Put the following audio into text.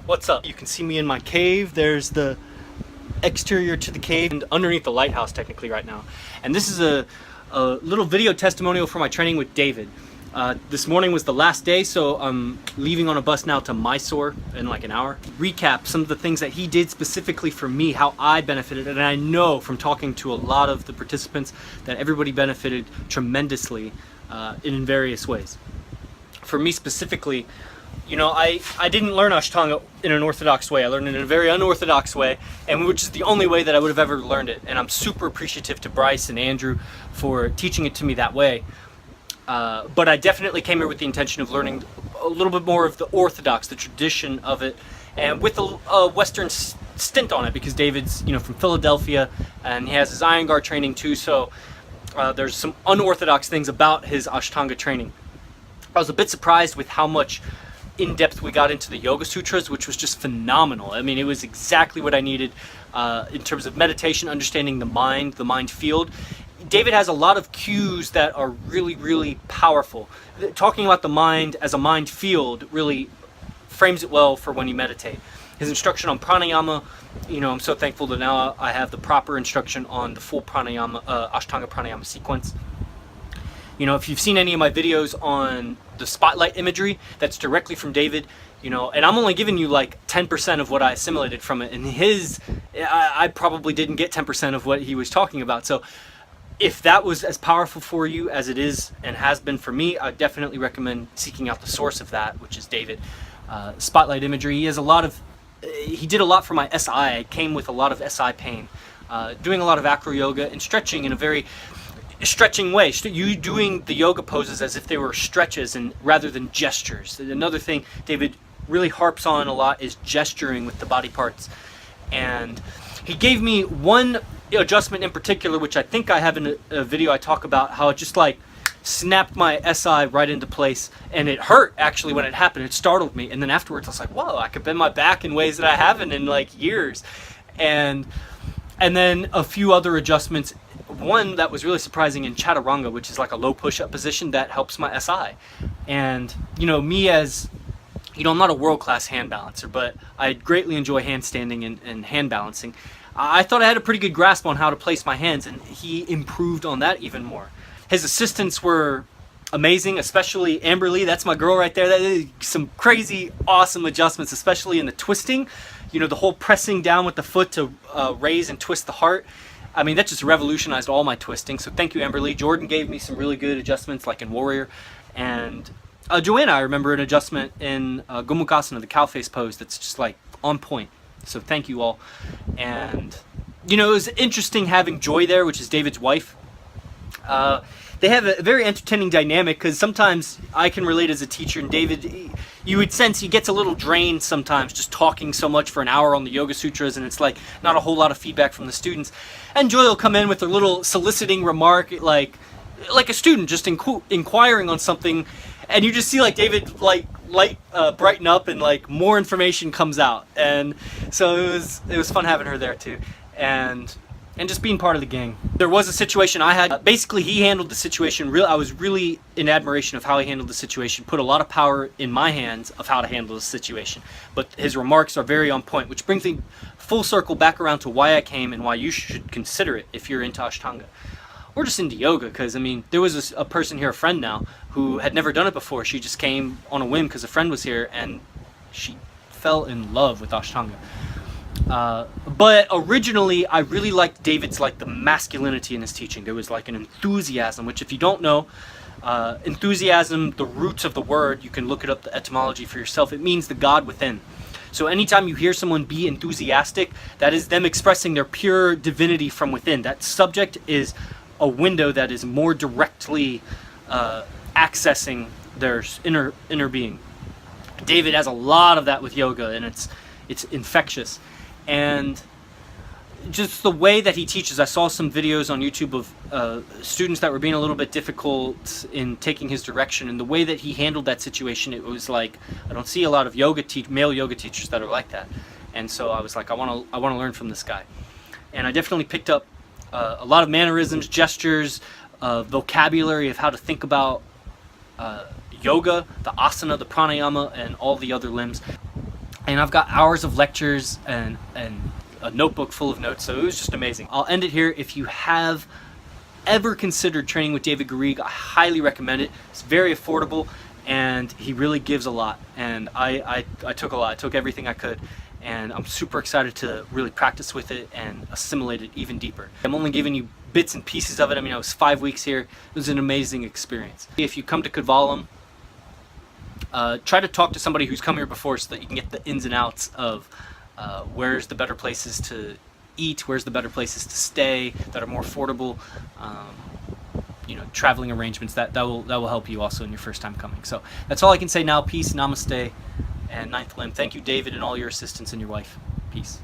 What's up? You can see me in my cave. There's the exterior to the cave and underneath the lighthouse technically right now. And this is a little video testimonial for my training with David. This morning was the last day, so I'm leaving on a bus now to Mysore in like an hour. Recap some of the things that he did specifically for me, how I benefited, and I know from talking to a lot of the participants that everybody benefited tremendously in various ways. For me specifically, you know, I didn't learn Ashtanga in an orthodox way. I learned it in a very unorthodox way, and which is the only way that I would have ever learned it. And I'm super appreciative to Bryce and Andrew for teaching it to me that way. But I definitely came here with the intention of learning a little bit more of the orthodox, the tradition of it, and with a Western stint on it, because David's, you know, from Philadelphia, and he has his Iyengar training too. So there's some unorthodox things about his Ashtanga training. I was a bit surprised with how much in depth we got into the Yoga Sutras, which was just phenomenal. I mean, it was exactly what I needed in terms of meditation, understanding the mind field. David has a lot of cues that are really, really powerful. Talking about the mind as a mind field really frames it well for when you meditate. His instruction on pranayama, you know, I'm so thankful that now I have the proper instruction on the full pranayama, Ashtanga pranayama sequence. You know, if you've seen any of my videos on the spotlight imagery, that's directly from David, you know, and I'm only giving you like 10% of what I assimilated from it. And I probably didn't get 10% of what he was talking about. So if that was as powerful for you as it is and has been for me, I definitely recommend seeking out the source of that, which is David. Spotlight imagery, he did a lot for my SI. I came with a lot of SI pain, doing a lot of acro yoga and stretching in a very stretching way. You doing the yoga poses as if they were stretches and rather than gestures. Another thing David really harps on a lot is gesturing with the body parts. And he gave me one adjustment in particular, which I think I have in a video I talk about, how it just like snapped my SI right into place, and it hurt actually when it happened. It startled me, and then afterwards I was like, whoa, I could bend my back in ways that I haven't in like years. And then a few other adjustments. One that was really surprising in Chaturanga, which is like a low push-up position that helps my SI. And you know, me as, you know, I'm not a world-class hand balancer, but I greatly enjoy handstanding and hand balancing. I thought I had a pretty good grasp on how to place my hands, and he improved on that even more. His assistants were amazing, especially Amberly. That's my girl right there. That is some crazy, awesome adjustments, especially in the twisting. You know, the whole pressing down with the foot to raise and twist the heart. I mean, that just revolutionized all my twisting. So thank you, Amberly. Jordan gave me some really good adjustments, like in Warrior. And Joanna, I remember an adjustment in Gomukhasana, the cow face pose, that's just like on point. So thank you all. And, you know, it was interesting having Joy there, which is David's wife. They have a very entertaining dynamic, because sometimes I can relate as a teacher, and David, you would sense he gets a little drained sometimes just talking so much for an hour on the Yoga Sutras, and it's like not a whole lot of feedback from the students. And Joy will come in with a little soliciting remark, like a student just inquiring on something, and you just see like David like brighten up, and like more information comes out. And so it was fun having her there too, and just being part of the gang. There was a situation I had. Basically, he handled the situation. I was really in admiration of how he handled the situation. Put a lot of power in my hands of how to handle the situation. But his remarks are very on point, which brings me full circle back around to why I came and why you should consider it if you're into Ashtanga. Or just into yoga, because I mean, there was a person here, a friend now, who had never done it before. She just came on a whim because a friend was here, and she fell in love with Ashtanga. But originally I really liked David's like the masculinity in his teaching. There was like an enthusiasm, which if you don't know, enthusiasm, the roots of the word, you can look it up, the etymology for yourself. It means the God within. So anytime you hear someone be enthusiastic, that is them expressing their pure divinity from within. That subject is a window that is more directly accessing their inner being. David has a lot of that with yoga, and it's infectious. And just the way that he teaches, I saw some videos on YouTube of students that were being a little bit difficult in taking his direction, and the way that he handled that situation, it was like, I don't see a lot of male yoga teachers that are like that. And so I was like, I want to learn from this guy. And I definitely picked up a lot of mannerisms, gestures, vocabulary of how to think about yoga, the asana, the pranayama, and all the other limbs. And I've got hours of lectures and a notebook full of notes, so it was just amazing. I'll end it here. If you have ever considered training with David Garrigues, I highly recommend it. It's very affordable, and he really gives a lot. And I took a lot. I took everything I could, and I'm super excited to really practice with it and assimilate it even deeper. I'm only giving you bits and pieces of it. I mean, I was 5 weeks here. It was an amazing experience. If you come to Kovalam, try to talk to somebody who's come here before so that you can get the ins and outs of where's the better places to eat, where's the better places to stay that are more affordable, you know, traveling arrangements. That will help you also in your first time coming. So that's all I can say now. Peace, namaste, and ninth limb. Thank you, David, and all your assistants and your wife. Peace.